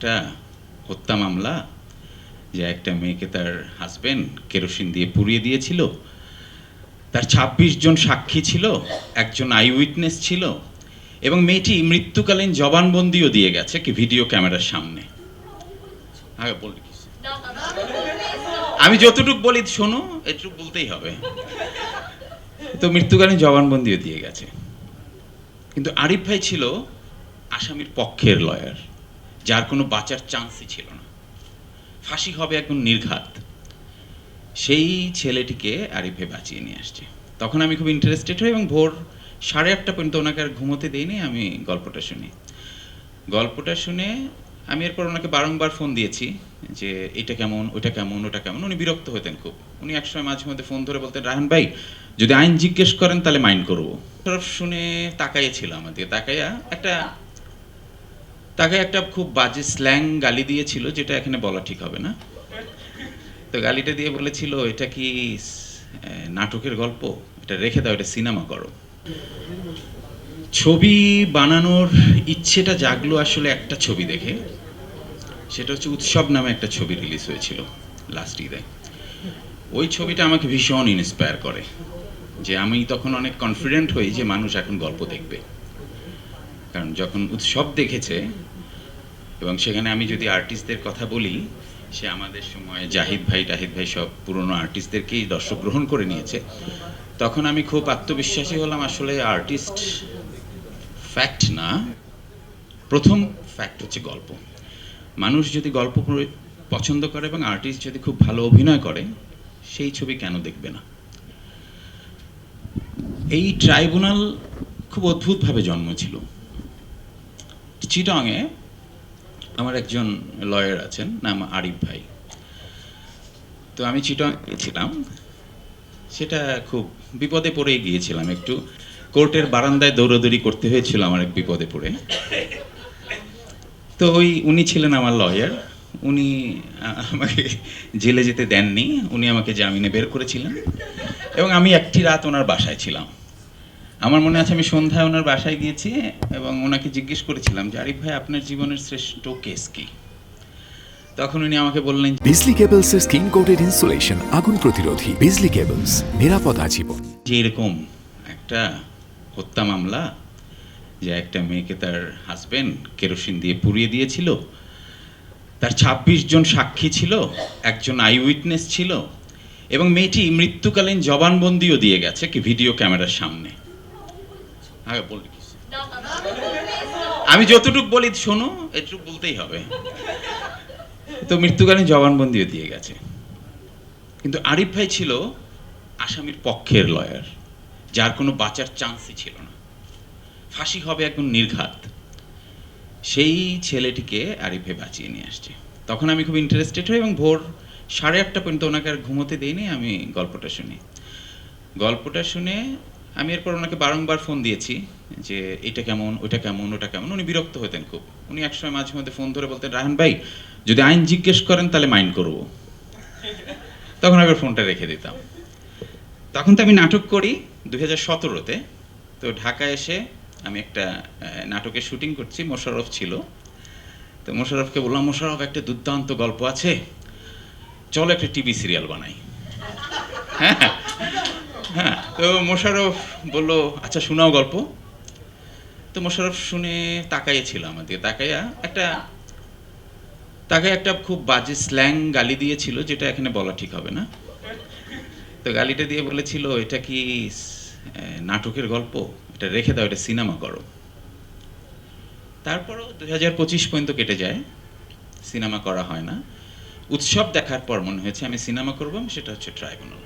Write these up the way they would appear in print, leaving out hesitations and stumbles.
একটা হত্যা মামলা, যে একটা মেয়েকে তার হাজবেন্ড কেরোসিন দিয়ে পুড়িয়ে দিয়েছিল। তার ২৬ জন সাক্ষী ছিল, একজন আই উইটনেস ছিল এবং মেয়েটি মৃত্যুকালীন জবানবন্দিও দিয়ে গেছে কি ভিডিও ক্যামেরার সামনে। আগে বলি কি? আমি যতটুকু বলি শোনো, এটুকু বলতেই হবে। তো মৃত্যুকালীন জবানবন্দিও দিয়ে গেছে। কিন্তু আরিফ ভাই ছিল আসামির পক্ষের লয়ার, যার কোনো বাঁচার চান্সই ছিল না। ফাঁসি হবে একদম নির্ঘাত। সেই ছেলেটিকে আরিফ ভাই বাঁচিয়ে নিয়ে আসছে। তখন আমি খুব ইন্টারেস্টেড হই এবং ভোর 8:30 পর্যন্ত ওনাকে আর ঘুমোতে দিইনি। আমি গল্পটা শুনি। গল্পটা শুনে আমি এরপর ওনাকে বারংবার ফোন দিয়েছি যে এটা কেমন, ওটা কেমন, ওটা কেমন। উনি বিরক্ত হতেন খুব। উনি একসময় মাঝে মধ্যে ফোন ধরে বলতেন, রাহান ভাই যদি আইন জিজ্ঞেস করেন তাহলে মাইন্ড করবো। সরফ শুনে তাকাইয়েছিল আমার দিকে, তাকায় একটা খুব বাজে স্ল্যাং গালি দিয়েছিল, যেটা এখানে বলা ঠিক হবে না। তো গালিটা দিয়ে বলেছিল, এটা কি নাটকের গল্প? এটা রেখে দাও, এটা সিনেমা করো। ছবি বানানোর ইচ্ছেটা জাগলো আসলে একটা ছবি দেখে। সেটা হচ্ছে উৎসব নামে একটা ছবি রিলিজ হয়েছিল লাস্ট ঈদে। ওই ছবিটা আমাকে ভীষণ ইন্সপায়ার করে, যে আমি তখন অনেক কনফিডেন্ট হই যে মানুষ এখন গল্প দেখবে। কারণ যখন উৎসব দেখেছে, এবং সেখানে আমি যদি আর্টিস্টদের কথা বলি, সে আমাদের সময় জাহিদ ভাই টাহিদ ভাই সব পুরনো আর্টিস্টদেরকেই দর্শক গ্রহণ করে নিয়েছে। তখন আমি খুব আত্মবিশ্বাসী হলাম, আসলে আর্টিস্ট ফ্যাক্ট না, প্রথম ফ্যাক্ট হচ্ছে গল্প। মানুষ যদি গল্প পছন্দ করে এবং আর্টিস্ট যদি খুব ভালো অভিনয় করে, সেই ছবি কেন দেখবে না? এই ট্রাইব্যুনাল খুব অদ্ভুতভাবে জন্ম ছিল। চিটংয়ে আমার একজন লয়ার আছেন, নাম আরিফ ভাই। তো আমি চিটং গিয়েছিলাম, সেটা খুব বিপদে পড়ে গিয়েছিলাম একটু। কোর্টের বারান্দায় দৌড়াদৌড়ি করতে হয়েছিল আমার এক বিপদে পড়ে। তো উনি ছিলেন আমার লয়ার। উনি আমাকে জেলে যেতে দেননি, উনি আমাকে জামিনে বের করেছিলেন এবং আমি একটি রাত ওনার বাসায় ছিলাম। আমার মনে আছে আমি সন্ধ্যায় ওনার বাসায় গিয়েছি এবং ওনাকে জিজ্ঞেস করেছিলাম যে আরিফ ভাই আপনার জীবনের শ্রেষ্ঠ কেস কি? তখন উনি আমাকে বললেন, বিজলি কেবলস এর স্কিন কোটেড ইনসুলেশন আগুন প্রতিরোধী। বিজলি কেবলস, নিরাপদ আজীবন। যে এরকম একটা হত্যা মামলা, যে একটা মেয়েকে তার হাজবেন্ড কেরোসিন দিয়ে পুড়িয়ে দিয়েছিল। তার ২৬ জন সাক্ষী ছিল, একজন আই উইটনেস ছিল এবং মেয়েটি মৃত্যুকালীন জবানবন্দিও দিয়ে গেছে কি ভিডিও ক্যামেরার সামনে। আগে বলি কি? আমি যতটুকু বলি শোনো, এটুকু বলতেই হবে। তো মৃত্যুকালীন জবানবন্দিও দিয়ে গেছে। কিন্তু আরিফ ভাই ছিল আসামির পক্ষের লয়ার, যার কোনো বাঁচার চান্সই ছিল না। ফাঁসি হবে একদম নির্ঘাত। সেই ছেলেটিকে আরিফ ভাই বাঁচিয়ে নিয়ে আসছে। তখন আমি খুব ইন্টারেস্টেড হই এবং ভোর 8:30 পর্যন্ত ওনাকে আর ঘুমোতে দিইনি। আমি গল্পটা শুনি। গল্পটা শুনে আমি এরপর ওনাকে বারংবার ফোন দিয়েছি যে এটা কেমন, ওটা কেমন, ওটা কেমন। উনি বিরক্ত হতেন খুব। উনি একসময় মাঝে মধ্যে ফোন ধরে বলতেন, রাহান ভাই যদি আইন জিজ্ঞেস করেন তাহলে মাইন্ড করবো। তখন আবার ফোনটা রেখে দিতাম। তখন তো আমি নাটক করি 2017-তে। তো ঢাকায় এসে আমি একটা নাটকের শুটিং করছি, মোশাররফ ছিল। তো মোশাররফকে বললাম, মোশাররফ একটা দুর্দান্ত গল্প আছে, চলো একটা টিভি সিরিয়াল বানাই। হ্যাঁ হ্যাঁ। তো মোশাররফ বলল, আচ্ছা শোনাও গল্প। তো মোশাররফ শুনে তাকাইয়েছিল আমার দিকে, তাকায় একটা খুব বাজে স্ল্যাং গালি দিয়েছিল, যেটা এখানে বলা ঠিক হবে না। তো গালিটা দিয়ে বলেছিল, এটা কি নাটকের গল্প? এটা রেখে দাও, এটা সিনেমা করো। তারপরও 2025 পর্যন্ত কেটে যায়, সিনেমা করা হয় না। উৎসব দেখার পর মনে হয়েছে আমি সিনেমা করব, সেটা হচ্ছে ট্রাইব্যুনাল।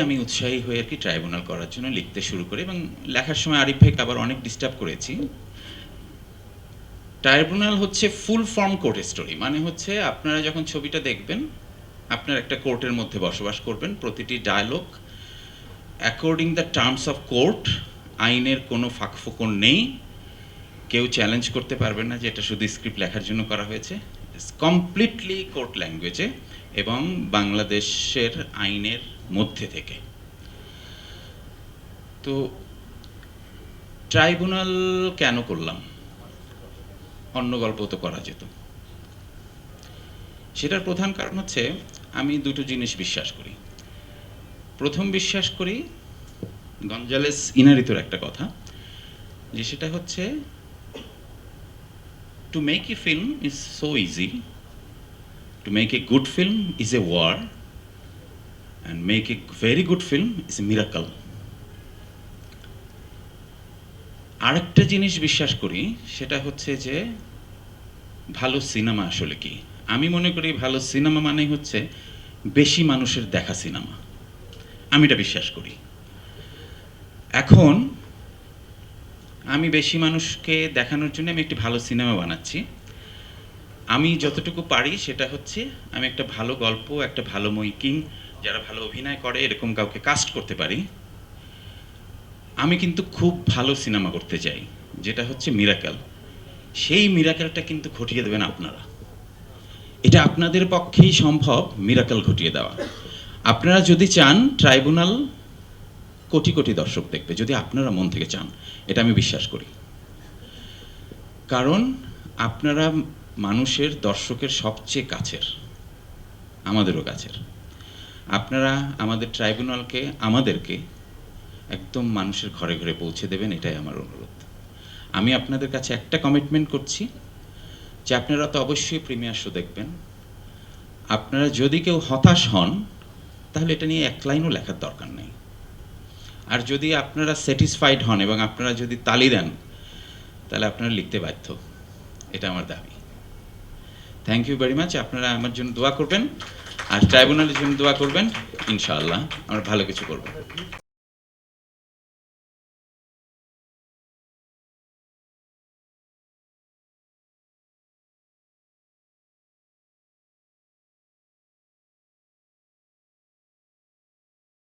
আমি উৎসাহী হয়ে আর কি ট্রাইব্যুনাল করার জন্য লিখতে শুরু করি এবং লেখার সময় আরিফ ভাইকে আবার অনেক ডিস্টার্ব করেছি। ট্রাইব্যুনাল হচ্ছে ফুল ফর্ম কোর্ট স্টোরি, মানে হচ্ছে আপনারা যখন ছবিটা দেখবেন, আপনার একটা কোর্টের মধ্যে বসবাস করবেন। প্রতিটি dialogue according the terms of court, আইনের কোনো ফাঁকফোকর নেই। কেউ চ্যালেঞ্জ করতে পারবেন না যে এটা শুধু স্ক্রিপ্ট লেখার জন্য করা হয়েছে। কমপ্লিটলি কোর্ট ল্যাঙ্গুয়েজে এবং বাংলাদেশের আইনের মধ্যে থেকে। তো ট্রাইব্যুনাল কেন করলাম? অন্য গল্প তো করা যেত। সেটার প্রধান কারণ হচ্ছে আমি দুটো জিনিস বিশ্বাস করি। প্রথম বিশ্বাস করি গঞ্জালেস ইনারিতোর একটা কথা, যে সেটা হচ্ছে to make a film is so easy, to make a good film is a war, and make a very good film is a miracle. আরেকটা জিনিস বিশ্বাস করি, সেটা হচ্ছে যে ভালো সিনেমা আসলে কি। আমি মনে করি ভালো সিনেমা মানে হচ্ছে বেশি মানুষের দেখা সিনেমা। আমি এটা বিশ্বাস করি। এখন আমি বেশি মানুষকে দেখানোর জন্য আমি একটি ভালো সিনেমা বানাচ্ছি। আমি যতটুকু পারি সেটা হচ্ছে আমি একটা ভালো গল্প, একটা ভালো মেকিং, যারা ভালো অভিনয় করে এরকম কাউকে কাস্ট করতে পারি। আমি কিন্তু খুব ভালো সিনেমা করতে চাই, যেটা হচ্ছে মিরাকেল। সেই মিরাকেলটা কিন্তু ঘটিয়ে দেবেন আপনারা। এটা আপনাদের পক্ষেই সম্ভব মিরাকেল ঘটিয়ে দেওয়া। আপনারা যদি চান ট্রাইব্যুনাল কোটি কোটি দর্শক দেখবে, যদি আপনারা মন থেকে চান, এটা আমি বিশ্বাস করি। কারণ আপনারা মানুষের, দর্শকের সবচেয়ে কাছের, আমাদেরও কাছের। আপনারা আমাদের ট্রাইব্যুনালকে, আমাদেরকে একদম মানুষের ঘরে ঘরে পৌঁছে দেবেন, এটাই আমার অনুরোধ। আমি আপনাদের কাছে একটা কমিটমেন্ট করছি, যে আপনারা তো অবশ্যই প্রিমিয়ার শো দেখবেন। আপনারা যদি কেউ হতাশ হন, তাহলে এটা নিয়ে এক লাইনও লেখার দরকার নেই। আর যদি আপনারা স্যাটিসফাইড হন এবং আপনারা যদি তালি দেন, তাহলে আপনারা লিখতে বাধ্য। এটা আমার দাবি। Thank you very much. আপনারা আমার জন্য দোয়া করবেন, আর ট্রাইব্যুনালের জন্য দোয়া করবেন। ইনশাআল্লাহ আমরা ভালো কিছু করব।